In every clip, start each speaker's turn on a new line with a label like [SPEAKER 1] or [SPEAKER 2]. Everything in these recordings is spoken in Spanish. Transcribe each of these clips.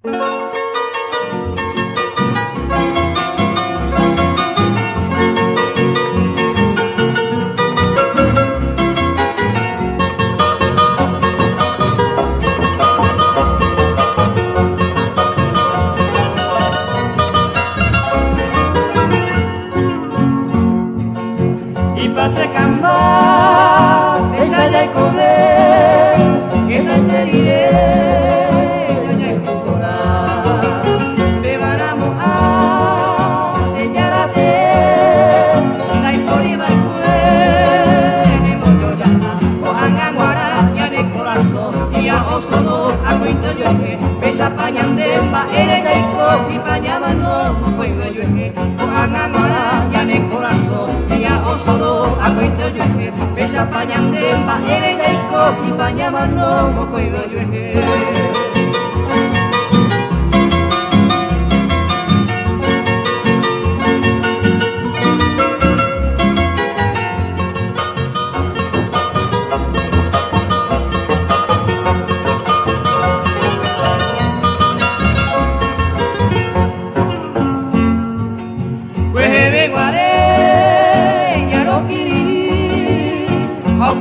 [SPEAKER 1] Pase camba, esa ya comer, que tal te diré, ya cura, bebaramos a sellárate, la historia va en el moyo ya, cojan aguara, ya en el corazón, y a osono, a cuento yo pesa pañandemba, eres de ico, y pañamano, cuento yo cojan aguara, ya en el corazón, y a osono, a cuento yo pesa pañandemba, eres de ico, y pañamano, cuento yo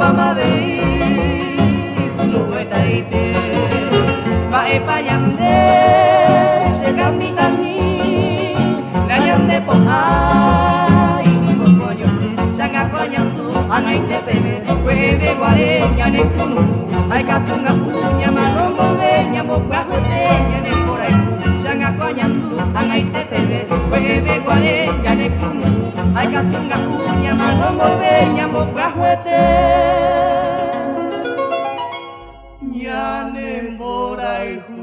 [SPEAKER 1] Mama vei, no etaite, va epayande, se cambita mi, la yande pohai, ni mocoño, sanga coño tu, anaite pebe, hueve guare, yane kunu, ay katunga puña, malongo veña, mocajote, yane por ahí, sanga coño tu, anaite pebe, hueve guare, yane kunu, ay katunga puña, malongo veña, mocajote. Yanem boraihu